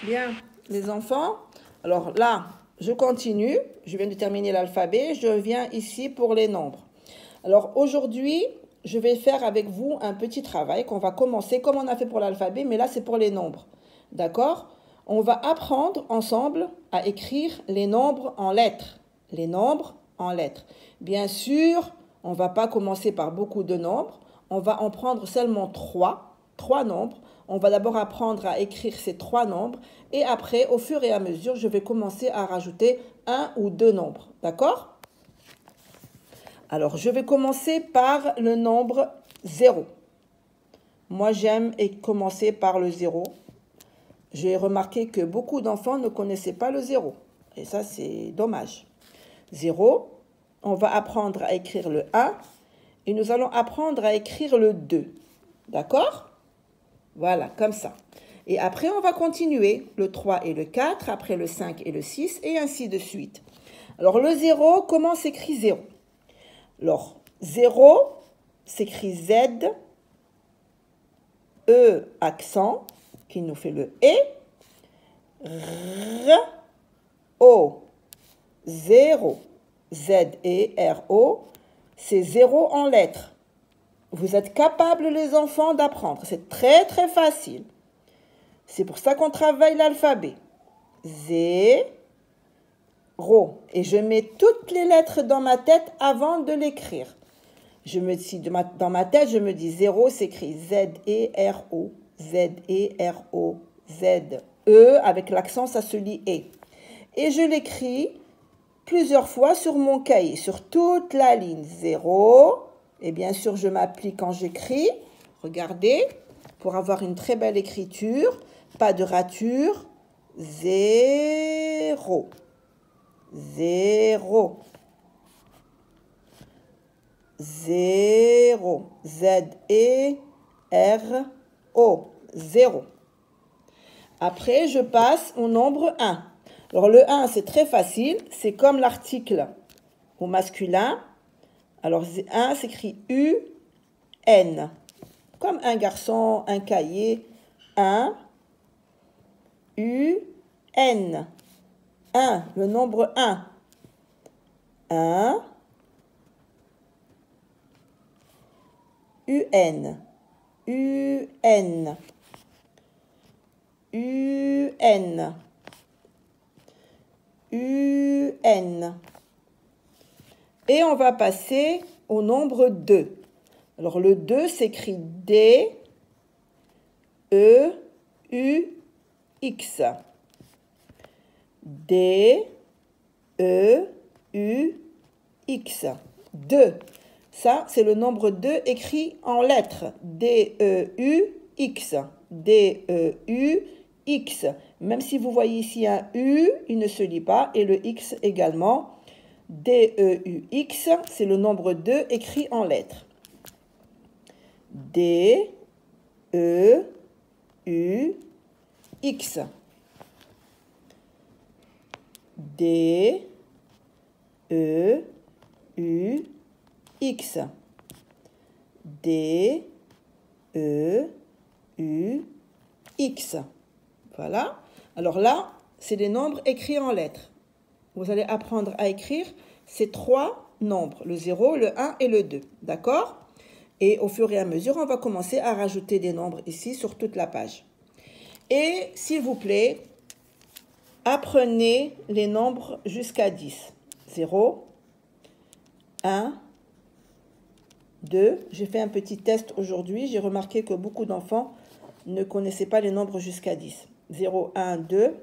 Bien, les enfants, alors là, je continue. Je viens de terminer l'alphabet. Je viens ici pour les nombres. Alors aujourd'hui, je vais faire avec vous un petit travail qu'on va commencer comme on a fait pour l'alphabet, mais là, c'est pour les nombres. D'accord? On va apprendre ensemble à écrire les nombres en lettres. Les nombres en lettres. Bien sûr, on ne va pas commencer par beaucoup de nombres. On va en prendre seulement trois nombres. On va d'abord apprendre à écrire ces trois nombres et après, au fur et à mesure, je vais commencer à rajouter un ou deux nombres. D'accord? Alors, je vais commencer par le nombre 0. Moi, j'aime commencer par le 0. J'ai remarqué que beaucoup d'enfants ne connaissaient pas le 0. Et ça, c'est dommage. 0, on va apprendre à écrire le 1 et nous allons apprendre à écrire le 2. D'accord? Voilà, comme ça. Et après, on va continuer le 3 et le 4, après le 5 et le 6, et ainsi de suite. Alors, le 0, comment s'écrit 0? Alors, 0 s'écrit Z, E accent, qui nous fait le E, R, O, 0, Z-E-R-O, c'est 0 en lettres. Vous êtes capables, les enfants, d'apprendre. C'est très, très facile. C'est pour ça qu'on travaille l'alphabet. 0. Et je mets toutes les lettres dans ma tête avant de l'écrire. Dans ma tête, je me dis 0 s'écrit Z-E-R-O, Z-E-R-O, Z-E, avec l'accent, ça se lit E. Et je l'écris plusieurs fois sur mon cahier, sur toute la ligne. 0. Et bien sûr, je m'applique quand j'écris. Regardez, pour avoir une très belle écriture, pas de rature. 0. 0. 0. Z-E-R-O. 0. Après, je passe au nombre 1. Alors, le 1, c'est très facile. C'est comme l'article au masculin. Alors, 1 s'écrit U-N. Comme un garçon, un cahier. 1, U-N. 1, le nombre 1. 1, U-N. U-N. U-N. U-N. Et on va passer au nombre 2. Alors, le 2 s'écrit D, E, U, X. D, E, U, X. 2. Ça, c'est le nombre 2 écrit en lettres. D, E, U, X. D, E, U, X. Même si vous voyez ici un U, il ne se lit pas. Et le X également. D, E, U, X, c'est le nombre 2 écrit en lettres. D, E, U, X. D, E, U, X. D, E, U, X. Voilà. Alors là, c'est des nombres écrits en lettres. Vous allez apprendre à écrire ces trois nombres, le 0, le 1 et le 2. D'accord? Et au fur et à mesure, on va commencer à rajouter des nombres ici sur toute la page. Et s'il vous plaît, apprenez les nombres jusqu'à 10. 0, 1, 2. J'ai fait un petit test aujourd'hui. J'ai remarqué que beaucoup d'enfants ne connaissaient pas les nombres jusqu'à 10. 0, 1, 2,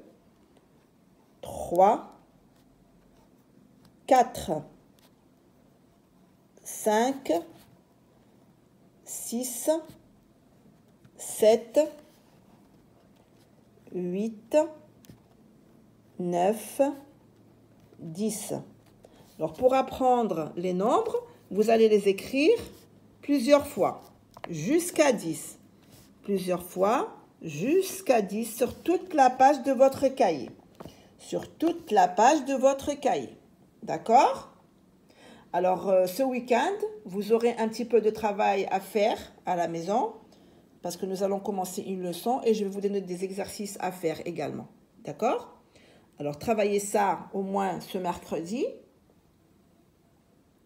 3, 4, 5, 6, 7, 8, 9, 10. Alors, pour apprendre les nombres, vous allez les écrire plusieurs fois, jusqu'à 10. Plusieurs fois, jusqu'à 10 sur toute la page de votre cahier. Sur toute la page de votre cahier. D'accord? Alors, ce week-end, vous aurez un petit peu de travail à faire à la maison. parce que nous allons commencer une leçon et je vais vous donner des exercices à faire également. D'accord? Alors, travaillez ça au moins ce mercredi.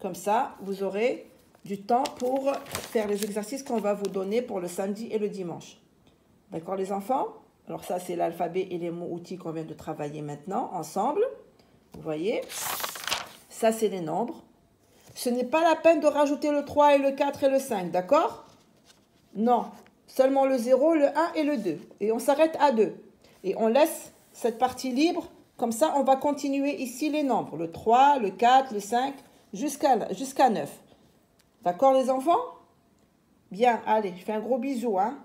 Comme ça, vous aurez du temps pour faire les exercices qu'on va vous donner pour le samedi et le dimanche. D'accord, les enfants? Alors ça, c'est l'alphabet et les mots-outils qu'on vient de travailler maintenant ensemble. Vous voyez? Ça, c'est les nombres. Ce n'est pas la peine de rajouter le 3 et le 4 et le 5, d'accord? Non, seulement le 0, le 1 et le 2. Et on s'arrête à 2. Et on laisse cette partie libre. Comme ça, on va continuer ici les nombres. Le 3, le 4, le 5, jusqu'à 9. D'accord, les enfants? Bien, allez, je fais un gros bisou, hein?